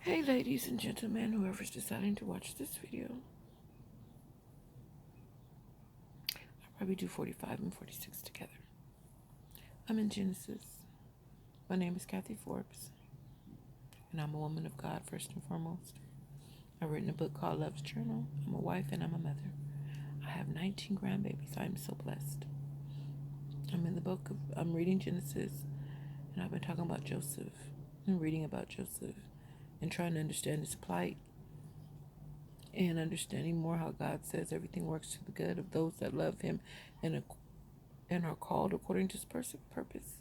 Hey ladies and gentlemen, whoever's deciding to watch this video. I'll probably do 45 and 46 together. I'm in Genesis. My name is Kathy Forbes, and I'm a woman of God first and foremost. I've written a book called Love's Journal. I'm a wife and I'm a mother. I have 19 grandbabies. I'm so blessed. I'm reading Genesis, and I've been talking about Joseph and reading about Joseph and trying to understand his plight and understanding more how God says everything works to the good of those that love him and are called according to his purpose.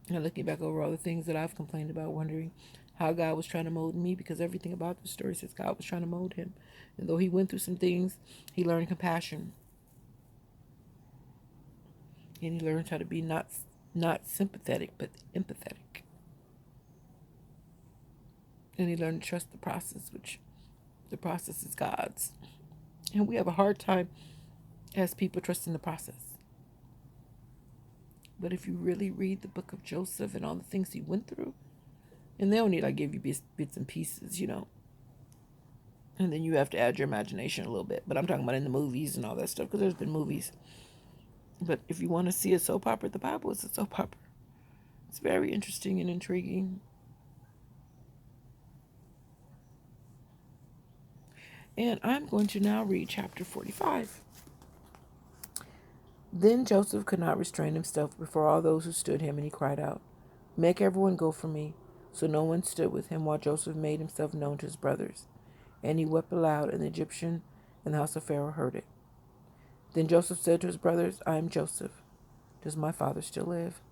And looking back over all the things that I've complained about, wondering how God was trying to mold me, because everything about the story says God was trying to mold him. And though he went through some things, he learned compassion. And he learned how to be not sympathetic, but empathetic. And he learned to trust the process, which the process is God's. And we have a hard time as people trusting the process. But if you really read the book of Joseph and all the things he went through, and they only give you bits and pieces, and then you have to add your imagination a little bit. But I'm talking about in the movies and all that stuff, because there's been movies. But if you want to see a soap opera, the Bible is a soap opera. It's very interesting and intriguing. And I'm going to now read chapter 45. Then Joseph could not restrain himself before all those who stood him, and he cried out, "Make everyone go from me." So no one stood with him while Joseph made himself known to his brothers. And he wept aloud, and the Egyptian and the house of Pharaoh heard it. Then Joseph said to his brothers, "I am Joseph. Does my father still live?"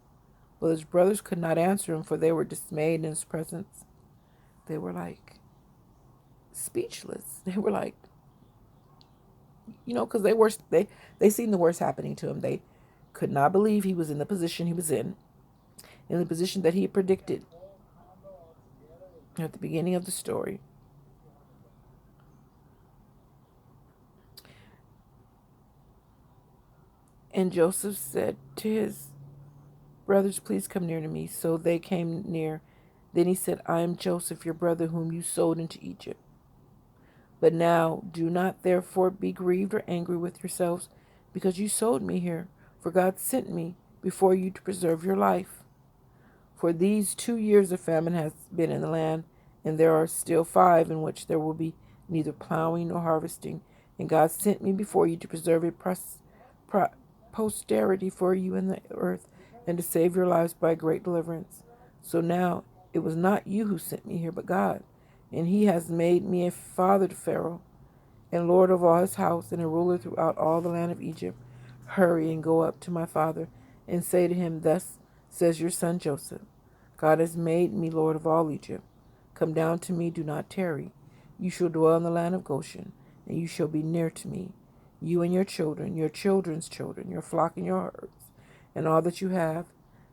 But his brothers could not answer him, for they were dismayed in his presence. They were like speechless. They were like, because they seen the worst happening to him. They could not believe he was in the position he was in the position that he had predicted at the beginning of the story. And Joseph said to his brothers, "Please come near to me." So they came near. Then he said, "I am Joseph, your brother, whom you sold into Egypt. But now do not therefore be grieved or angry with yourselves, because you sold me here, for God sent me before you to preserve your life. For these 2 years of famine has been in the land, and there are still 5 in which there will be neither plowing nor harvesting. And God sent me before you to preserve a posterity for you in the earth, and to save your lives by great deliverance. So now it was not you who sent me here, but God. And he has made me a father to Pharaoh, and lord of all his house, and a ruler throughout all the land of Egypt. Hurry and go up to my father, and say to him, Thus says your son Joseph, God has made me lord of all Egypt. Come down to me, do not tarry. You shall dwell in the land of Goshen, and you shall be near to me, you and your children, your children's children, your flock and your herds, and all that you have.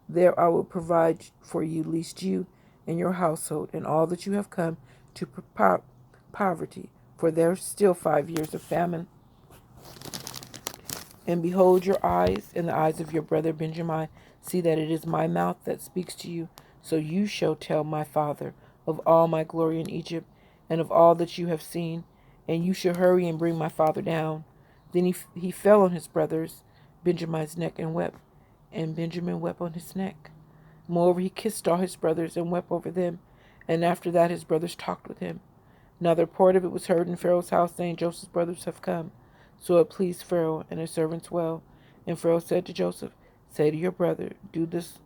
There I will provide for you, lest you and your household, and all that you have come to poverty. For there are still 5 years of famine. And behold, your eyes and the eyes of your brother Benjamin see that it is my mouth that speaks to you. So you shall tell my father of all my glory in Egypt, and of all that you have seen. And you shall hurry and bring my father down. Then he fell on his brother's Benjamin's neck and wept, and Benjamin wept on his neck. Moreover, he kissed all his brothers and wept over them. And after that his brothers talked with him. Now the report of it was heard in Pharaoh's house, saying, Joseph's brothers have come. So it pleased Pharaoh and his servants well. And Pharaoh said to Joseph, Say to your brother, Do this,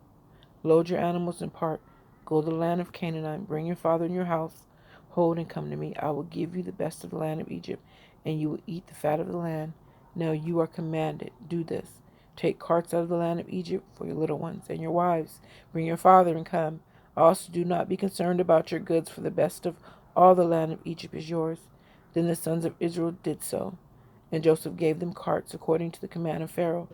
load your animals and part. Go to the land of Canaan, bring your father and your house. Hold and come to me. I will give you the best of the land of Egypt, and you will eat the fat of the land. Now you are commanded, do this. Take carts out of the land of Egypt for your little ones and your wives. Bring your father and come. Also do not be concerned about your goods, for the best of all the land of Egypt is yours. Then the sons of Israel did so. And Joseph gave them carts according to the command of Pharaoh.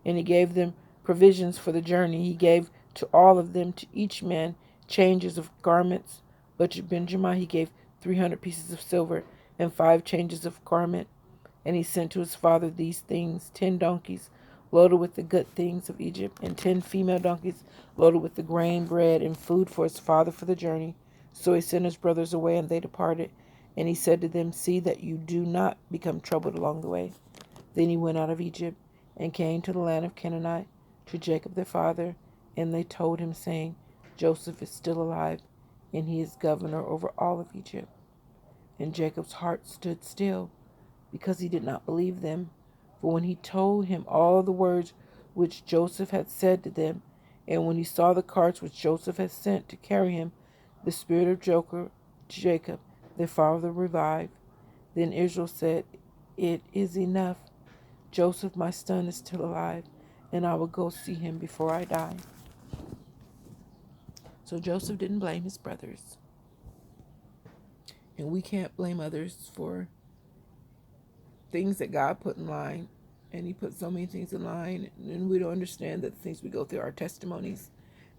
And he gave them provisions for the journey. He gave to all of them, to each man, changes of garments. But to Benjamin he gave 300 pieces of silver and 5 changes of garment. And he sent to his father these things, 10 donkeys, loaded with the good things of Egypt, and 10 female donkeys loaded with the grain, bread, and food for his father for the journey. So he sent his brothers away, and they departed. And he said to them, see that you do not become troubled along the way. Then he went out of Egypt, and came to the land of Canaanite, to Jacob their father. And they told him, saying, Joseph is still alive, and he is governor over all of Egypt. And Jacob's heart stood still, because he did not believe them. For when he told him all the words which Joseph had said to them, and when he saw the carts which Joseph had sent to carry him, the spirit of Jacob, their father, revived. Then Israel said, it is enough. Joseph, my son, is still alive, and I will go see him before I die. So Joseph didn't blame his brothers. And we can't blame others for things that God put in line. And he put so many things in line, and we don't understand that the things we go through are testimonies.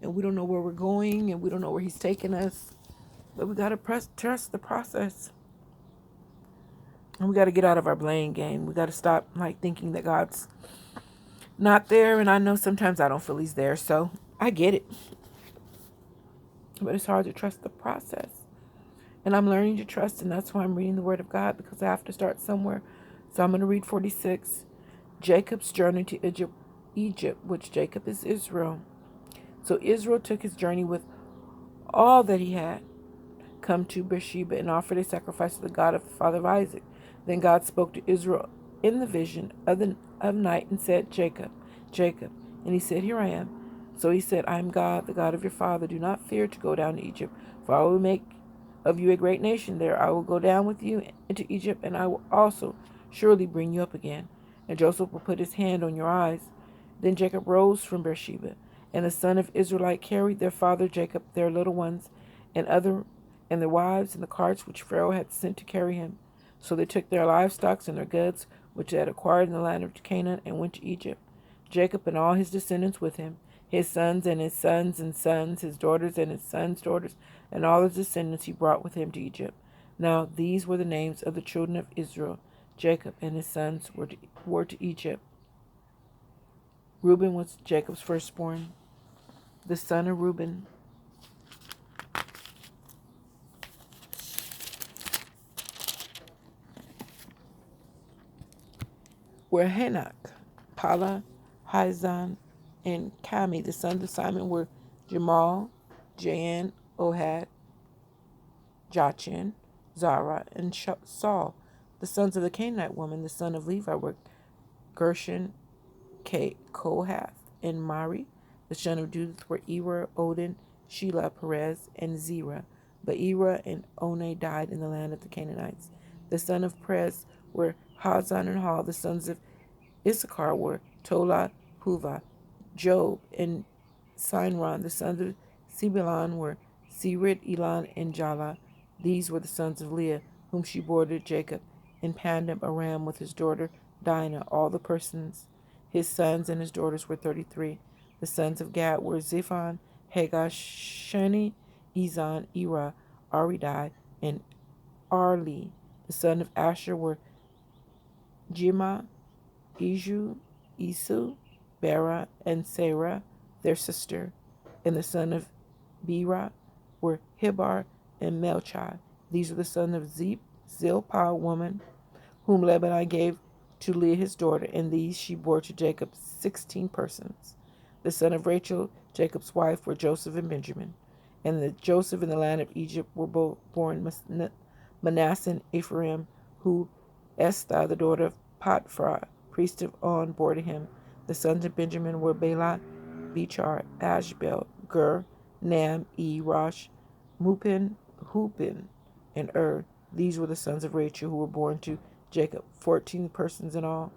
And we don't know where we're going, and we don't know where he's taking us. But we got to trust the process. And we got to get out of our blame game. We got to stop thinking that God's not there. And I know sometimes I don't feel he's there, so I get it. But it's hard to trust the process. And I'm learning to trust, and that's why I'm reading the Word of God, because I have to start somewhere. So I'm going to read 46. Jacob's journey to Egypt, which Jacob is Israel. So Israel took his journey with all that he had, come to Beersheba, and offered a sacrifice to the God of the father of Isaac. Then God spoke to Israel in the vision of night and said, Jacob, Jacob. And he said, here I am. So he said, I am God, the God of your father. Do not fear to go down to Egypt, for I will make of you a great nation there. I will go down with you into Egypt, and I will also surely bring you up again. And Joseph will put his hand on your eyes. Then Jacob rose from Beersheba, and the son of Israelite carried their father Jacob, their little ones, and their wives, and the carts which Pharaoh had sent to carry him. So they took their livestock and their goods, which they had acquired in the land of Canaan, and went to Egypt. Jacob and all his descendants with him, his sons and his sons and sons, his daughters and his sons' daughters, and all his descendants he brought with him to Egypt. Now these were the names of the children of Israel. Jacob and his sons were to Egypt. Reuben was Jacob's firstborn, the son of Reuben. Were Hanok, Pala, Hizon, and Kami. The sons of Simon were Jamal, Jan, Ohad, Jachin, Zara, and Saul. The sons of the Canaanite woman, the son of Levi, were Gershon, Kohath, and Mari. The son of Judith were Era, Odin, Shelah, Perez, and Zerah. But Era and One died in the land of the Canaanites. The son of Perez were Hazan and Hal. The sons of Issachar were Tola, Puva, Job, and Sinron. The sons of Zebulun were Sered, Elon, and Jala. These were the sons of Leah, whom she bore to Jacob in Pandan Aram with his daughter Dinah. All the persons, his sons and his daughters, were 33. The sons of Gad were Ziphon, Hagar, Sheni, Ezon, Era, Aridai, and Arli. The sons of Asher were Jima, Iju, Isu, Bera, and Sarah, their sister. And the son of Bera were Hebar and Melchi. These were the sons of Zilpah, woman, whom Lebanon gave to Leah his daughter, and these she bore to Jacob 16 persons. The son of Rachel, Jacob's wife, were Joseph and Benjamin. And Joseph in the land of Egypt were born Manasseh and Ephraim, who Esther, the daughter of Potiphar, priest of On, bore to him. The sons of Benjamin were Bela, Bechar, Ashbel, Gur, Nam, Rosh, Mupin, Hupin, and These were the sons of Rachel who were born to Jacob, 14 persons in all.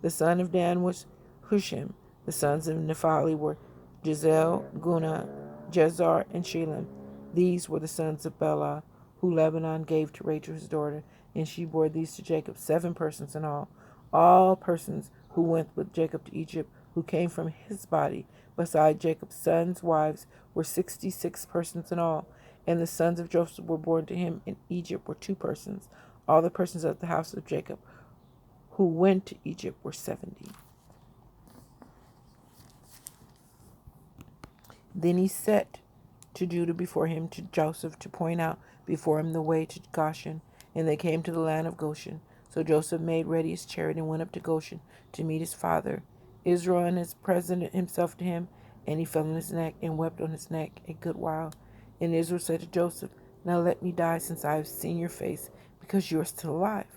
The son of Dan was Hushim. The sons of Nephtali were Jezel, Guna, Jezar, and Shalem. These were the sons of Bela, who Lebanon gave to Rachel his daughter, and she bore these to Jacob, 7 persons in all. All persons who went with Jacob to Egypt, who came from his body, beside Jacob's sons' wives, were 66 persons in all. And the sons of Joseph were born to him in Egypt were 2 persons. All the persons of the house of Jacob who went to Egypt were 70. Then he set to Judah before him to Joseph to point out before him the way to Goshen, and they came to the land of Goshen. So Joseph made ready his chariot and went up to Goshen to meet his father. Israel and his presented himself to him, and he fell on his neck and wept on his neck a good while. And Israel said to Joseph, Now let me die, since I have seen your face, because you are still alive.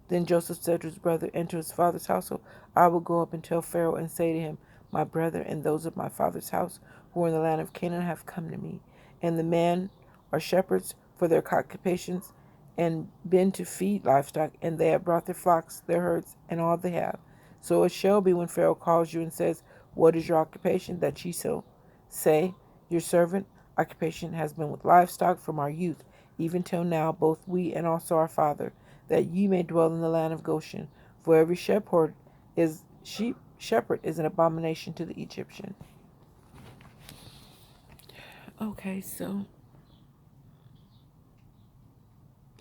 Then Joseph said to his brother and to his father's household, I will go up and tell Pharaoh and say to him, My brother and those of my father's house who are in the land of Canaan have come to me, and the men are shepherds for their occupations, and been to feed livestock, and they have brought their flocks, their herds, and all they have. So it shall be when Pharaoh calls you and says, What is your occupation? That ye so say, Your servant occupation has been with livestock from our youth, even till now, both we and also our father, that ye may dwell in the land of Goshen. For every shepherd is an abomination to the Egyptian. Okay, so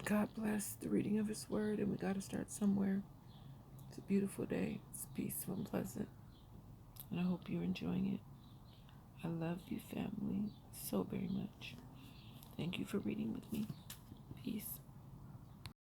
God bless the reading of His Word, and we got to start somewhere. It's a beautiful day. It's peaceful and pleasant, and I hope you're enjoying it. I love you, family, so very much. Thank you for reading with me. Peace.